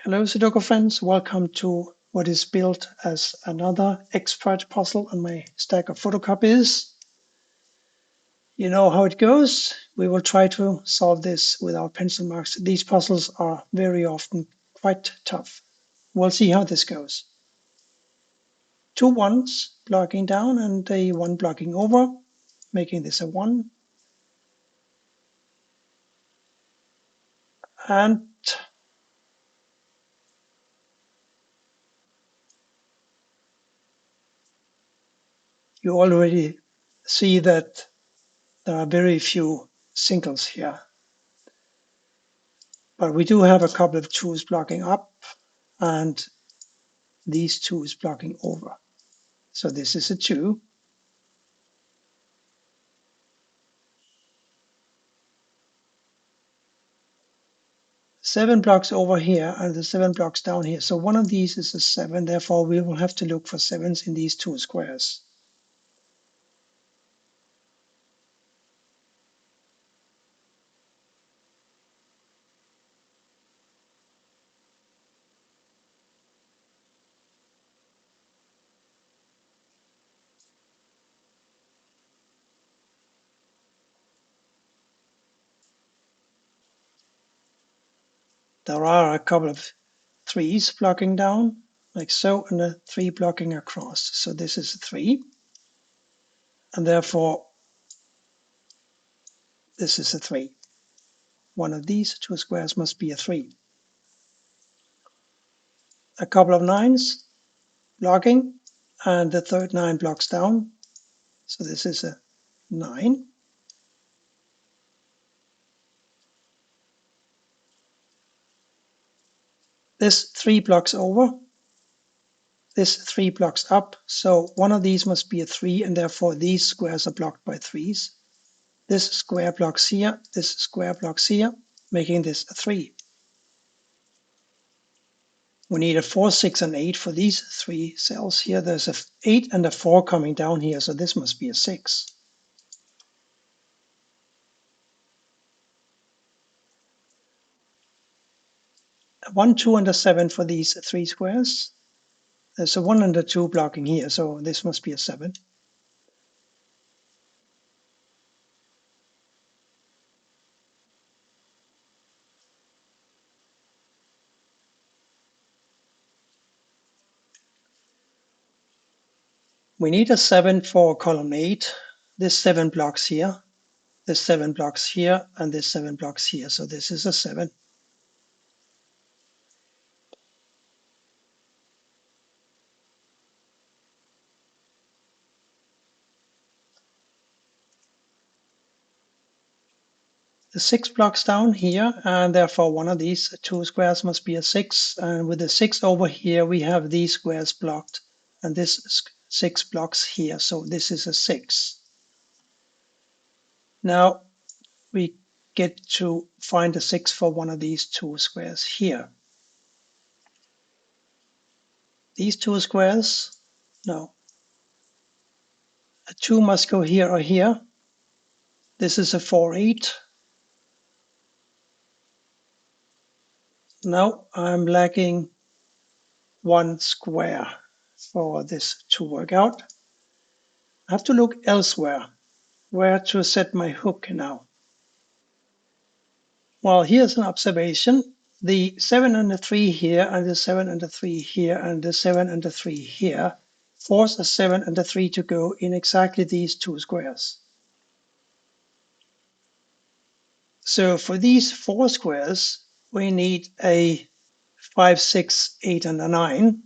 Hello Sudoku friends, welcome to what is built as another expert puzzle on my stack of photocopies. You know how it goes. We will try to solve this without pencil marks. These puzzles are very often quite tough. We'll see how this goes. Two ones blocking down and a one blocking over, making this a one. And you already see that there are very few singles here. But we do have a couple of twos blocking up and these twos blocking over. So this is a 2. Seven blocks over here and the 7 blocks down here. So one of these is a 7. Therefore, we will have to look for 7s in these two squares. There are a couple of 3s blocking down, like so, and a 3 blocking across. So this is a 3. And therefore, this is a 3. One of these two squares must be a 3. A couple of 9s blocking, and the third 9 blocks down. So this is a 9. This 3 blocks over, this 3 blocks up, so one of these must be a 3, and therefore these squares are blocked by 3s. This square blocks here, this square blocks here, making this a 3. We need a 4, 6, and 8 for these 3 cells here. There's a 8 and a 4 coming down here, so this must be a 6. A 1, 2, and a 7 for these 3 squares. There's a 1 and a 2 blocking here, so this must be a 7. We need a 7 for column 8. This 7 blocks here, this 7 blocks here, and this 7 blocks here. So this is a 7. The 6 blocks down here, and therefore one of these two squares must be a 6. And with the 6 over here, we have these squares blocked, and this 6 blocks here. So this is a 6. Now we get to find a 6 for one of these two squares here. These two squares, no. A 2 must go here or here. This is a 4, 8. Now I'm lacking one square for this to work out. I have to look elsewhere. Where to set my hook now? Well, here's an observation. The 7 and the 3 here, and the 7 and the 3 here, and the 7 and the 3 here force a 7 and a 3 to go in exactly these two squares. So for these 4 squares, we need a 5, 6, 8, and a 9.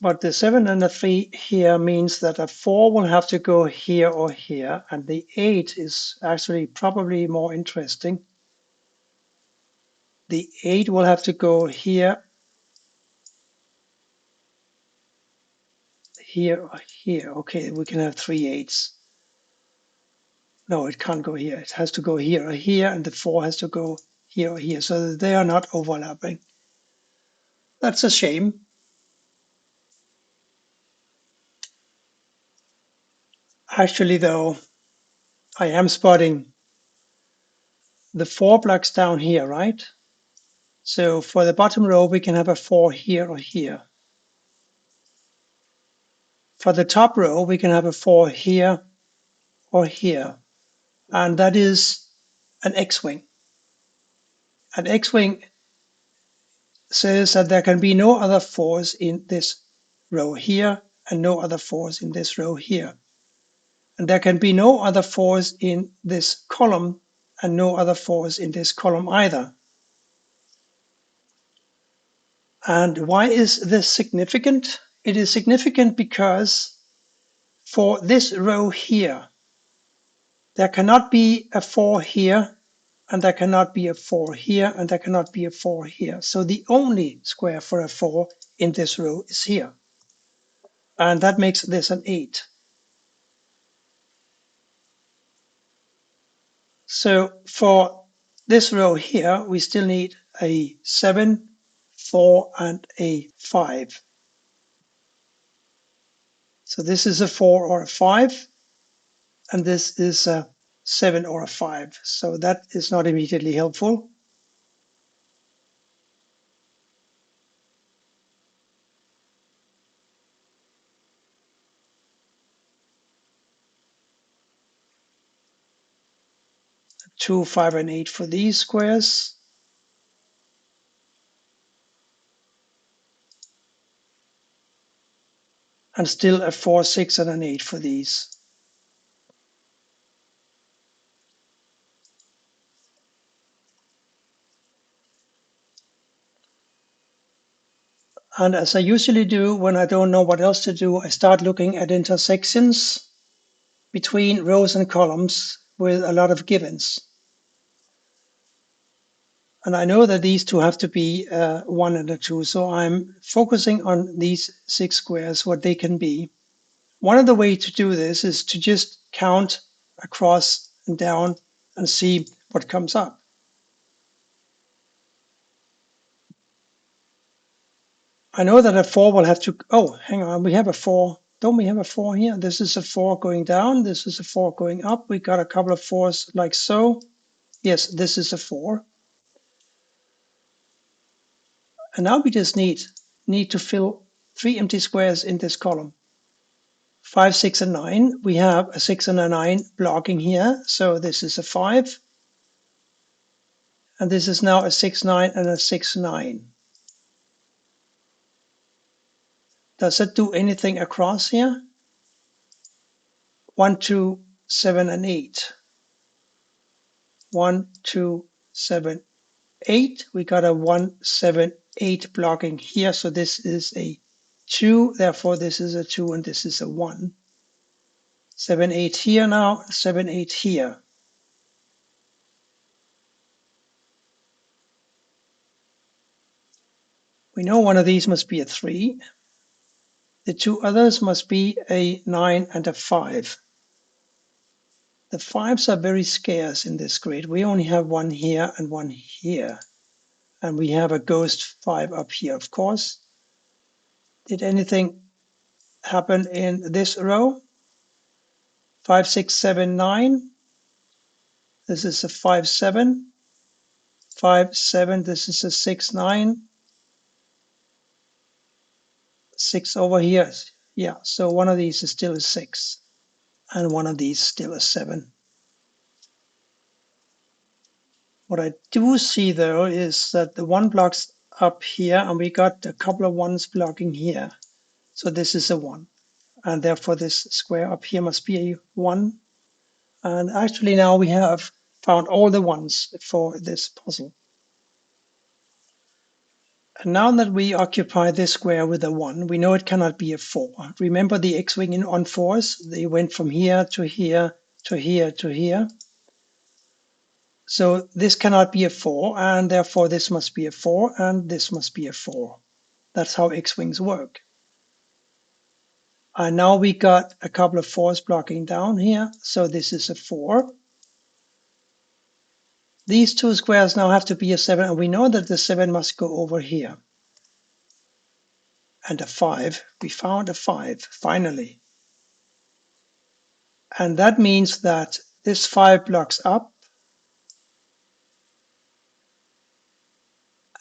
But the 7 and the 3 here means that a 4 will have to go here or here, and the 8 is actually probably more interesting. The 8 will have to go here, here, or here. Okay, we can have 3 8s. No, it can't go here. It has to go here or here, and the 4 has to go here or here, so that they are not overlapping. That's a shame. Actually, though, I am spotting the 4 blocks down here, right? So for the bottom row, we can have a 4 here or here. For the top row, we can have a 4 here or here. And that is an X-wing. An X-wing says that there can be no other 4s in this row here and no other 4s in this row here. And there can be no other 4s in this column and no other 4s in this column either. And why is this significant? It is significant because for this row here, there cannot be a 4 here, and there cannot be a 4 here, and there cannot be a 4 here. So the only square for a 4 in this row is here. And that makes this an 8. So for this row here, we still need a 7, 4, and a 5. So this is a 4 or a 5, and this is a 7 or a 5. So that is not immediately helpful. Two, 5, and 8 for these squares. And still a 4, 6, and an 8 for these. And as I usually do when I don't know what else to do, I start looking at intersections between rows and columns with a lot of givens. And I know that these two have to be 1 and a 2, so I'm focusing on these 6 squares, what they can be. One of the ways to do this is to just count across and down and see what comes up. I know that a 4 will have to, oh, hang on, we have a 4. Don't we have a 4 here? This is a 4 going down. This is a 4 going up. We got a couple of 4s like so. Yes, this is a 4. And now we just need to fill 3 empty squares in this column. 5, 6, and 9. We have a 6 and a 9 blocking here. So this is a 5. And this is now a 6, 9, and a 6, 9. Does it do anything across here? 1, 2, 7, and 8. 1, 2, 7, 8. We got a 1, 7, 8 blocking here. So this is a 2. Therefore, this is a 2 and this is a 1. 7, 8 here now, 7, 8 here. We know one of these must be a 3. The two others must be a 9 and a 5. The 5s are very scarce in this grid. We only have one here and one here. And we have a ghost 5 up here, of course. Did anything happen in this row? 5, 6, 7, 9. This is a 5, 7. 5, 7. This is a 6, 9. 6 over here. Yeah, so one of these is still a 6. And one of these still a 7. What I do see, though, is that the 1 blocks up here, and we got a couple of 1s blocking here. So this is a 1. And therefore, this square up here must be a 1. And actually, now we have found all the 1s for this puzzle. And now that we occupy this square with a 1, we know it cannot be a 4. Remember the X-wing on 4s? They went from here to here to here to here. So this cannot be a 4, and therefore this must be a 4, and this must be a 4. That's how X-wings work. And now we got a couple of 4s blocking down here, so this is a 4. These two squares now have to be a 7, and we know that the 7 must go over here. And a 5. We found a 5, finally. And that means that this 5 blocks up,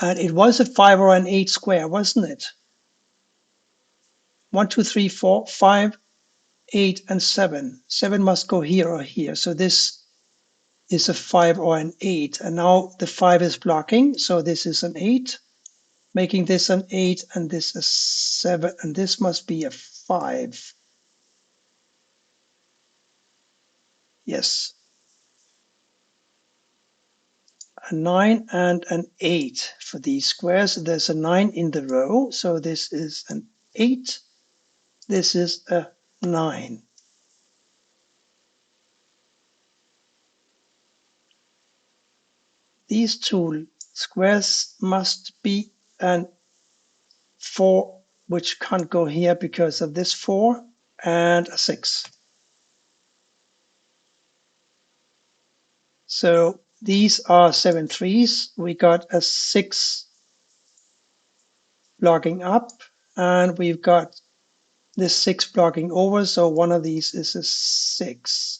And it was a 5 or an 8 square, wasn't it? 1, 2, 3, 4, 5, 8, and 7. 7 must go here or here. So this is a 5 or an 8. And now the 5 is blocking. So this is an 8, making this an 8 and this a 7. And this must be a 5. Yes. A 9 and an 8 for these squares. There's a 9 in the row. So this is an 8. This is a 9. These two squares must be an 4, which can't go here because of this 4, and a 6. So these are 7 threes. We got a 6 blocking up, and we've got this 6 blocking over. So one of these is a 6.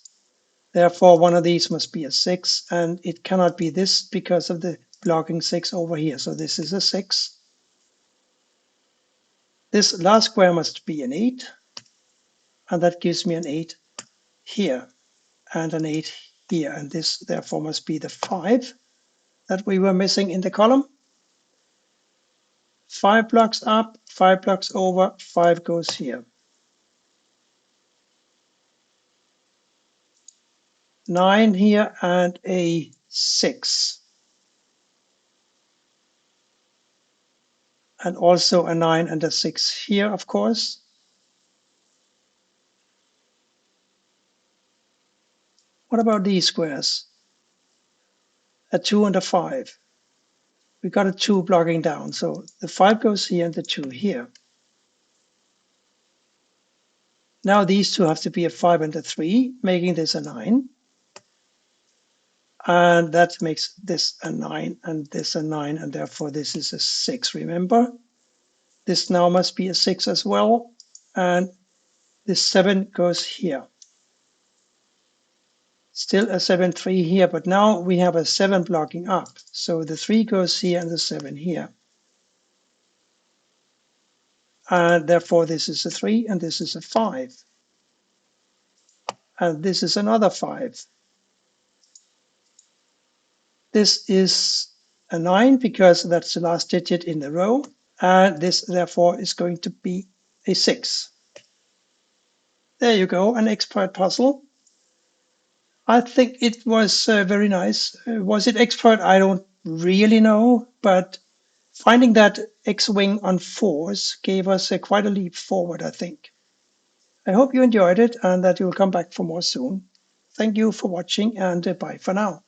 Therefore, one of these must be a 6, and it cannot be this because of the blocking 6 over here. So this is a 6. This last square must be an 8, and that gives me an 8 here and an 8 here. And this therefore must be the 5 that we were missing in the column. 5 blocks up, 5 blocks over, 5 goes here. 9 here and a 6. And also a 9 and a 6 here, of course. What about these squares? A 2 and a 5. We got a 2 blocking down, so the 5 goes here and the 2 here. Now these two have to be a 5 and a 3, making this a 9. And that makes this a 9 and this a 9, and therefore this is a 6, remember? This now must be a 6 as well, and this 7 goes here. Still a 7, 3 here, but now we have a 7 blocking up. So the 3 goes here and the 7 here. And therefore this is a 3 and this is a 5. And this is another 5. This is a 9 because that's the last digit in the row. And this therefore is going to be a 6. There you go, an expert puzzle. I think it was very nice. Was it expert? I don't really know, but finding that X-wing on 4s gave us quite a leap forward, I think. I hope you enjoyed it and that you'll come back for more soon. Thank you for watching, and bye for now.